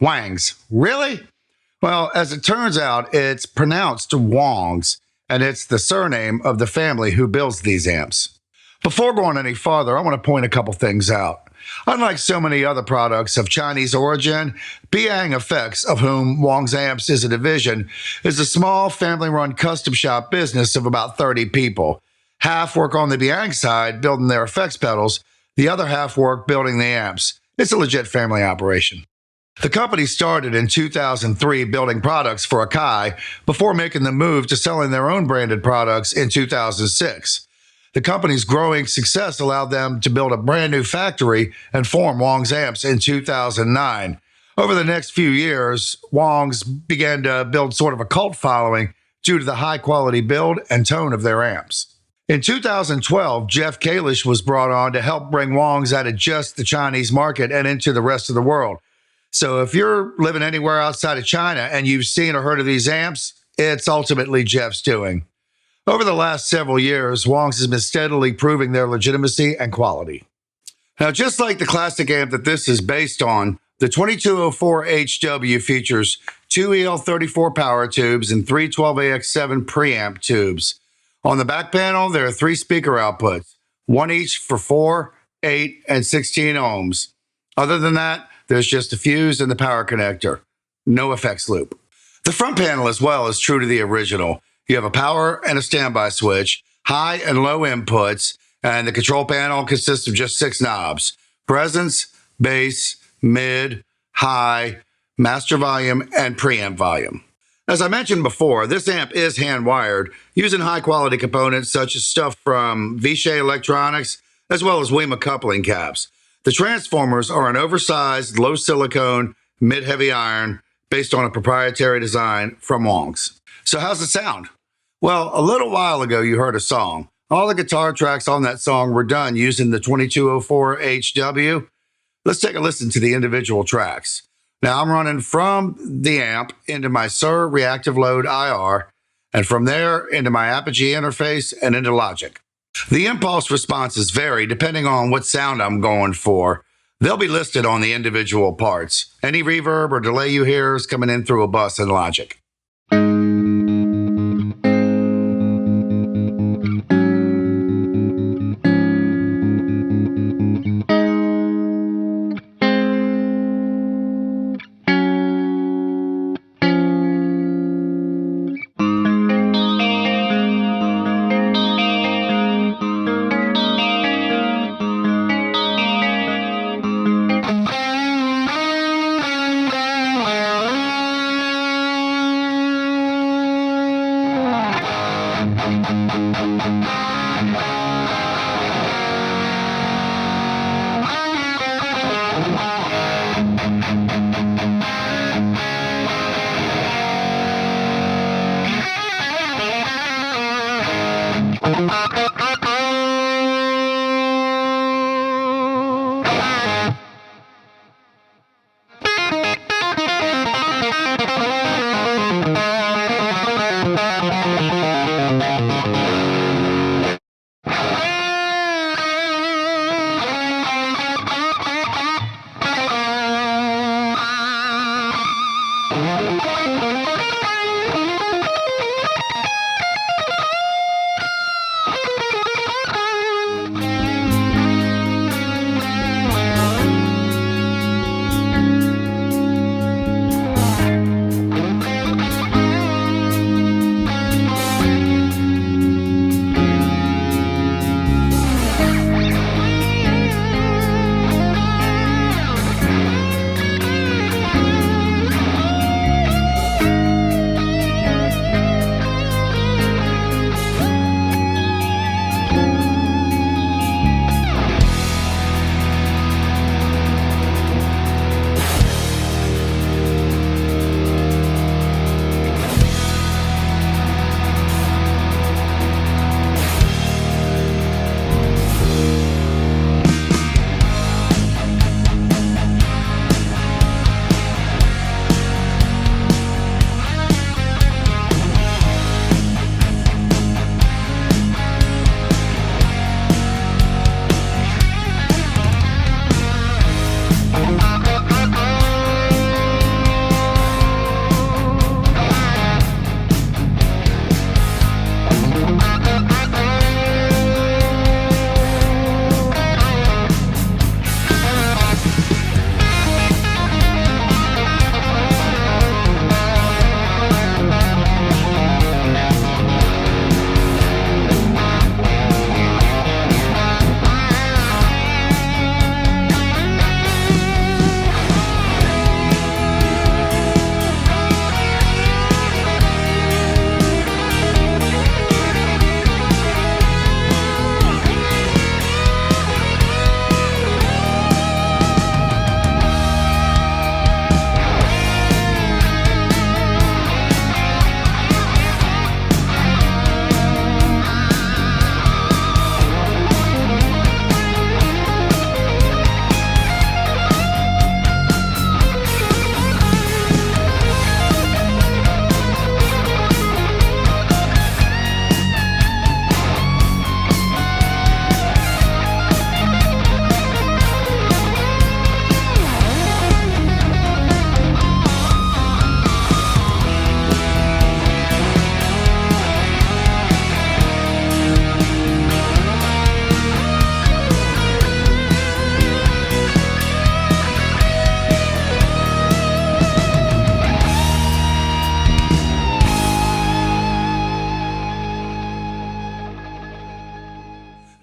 Wangs. Really? Well, as it turns out, it's pronounced Wangs, and it's the surname of the family who builds these amps. Before going any farther, I want to point a couple things out. Unlike so many other products of Chinese origin, Biang Effects, of whom Wangs Amps is a division, is a small family-run custom shop business of about 30 people. Half work on the Biang side, building their effects pedals. The other half work building the amps. It's a legit family operation. The company started in 2003 building products for Akai before making the move to selling their own branded products in 2006. The company's growing success allowed them to build a brand new factory and form Wangs Amps in 2009. Over the next few years, Wangs began to build sort of a cult following due to the high quality build and tone of their amps. In 2012, Jeff Kalish was brought on to help bring Wangs out of just the Chinese market and into the rest of the world. So if you're living anywhere outside of China and you've seen or heard of these amps, it's ultimately Jeff's doing. Over the last several years, Wangs has been steadily proving their legitimacy and quality. Now, just like the classic amp that this is based on, the 2204HW features two EL34 power tubes and three 12AX7 preamp tubes. On the back panel, there are three speaker outputs, one each for 4, 8, and 16 ohms. Other than that, there's just a fuse and the power connector. No effects loop. The front panel as well is true to the original. You have a power and a standby switch, high and low inputs, and the control panel consists of just 6 knobs: presence, bass, mid, high, master volume, and preamp volume. As I mentioned before, this amp is hand-wired using high-quality components such as stuff from Vishay Electronics, as well as WEMA coupling caps. The transformers are an oversized, low silicone, mid-heavy iron based on a proprietary design from Wangs. So how's it sound? Well, a little while ago you heard a song. All the guitar tracks on that song were done using the 2204HW. Let's take a listen to the individual tracks. Now I'm running from the amp into my Sur Reactive Load IR, and from there into my Apogee interface and into Logic. The impulse responses vary depending on what sound I'm going for. They'll be listed on the individual parts. Any reverb or delay you hear is coming in through a bus in Logic.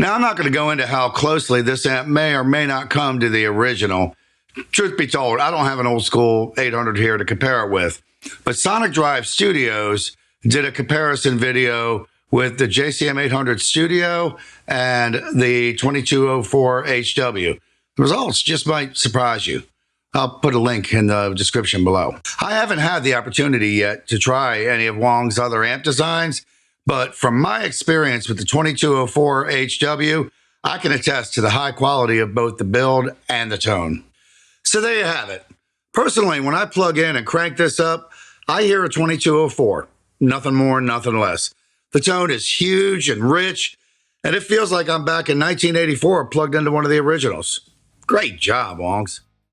Now, I'm not going to go into how closely this amp may or may not come to the original. Truth be told, I don't have an old school 800 here to compare it with. But Sonic Drive Studios did a comparison video with the JCM 800 Studio and the 2204 HW. The results just might surprise you. I'll put a link in the description below. I haven't had the opportunity yet to try any of Wang's other amp designs, but from my experience with the 2204 HW, I can attest to the high quality of both the build and the tone. So there you have it. Personally, when I plug in and crank this up, I hear a 2204. Nothing more, nothing less. The tone is huge and rich, and it feels like I'm back in 1984 plugged into one of the originals. Great job, Wangs.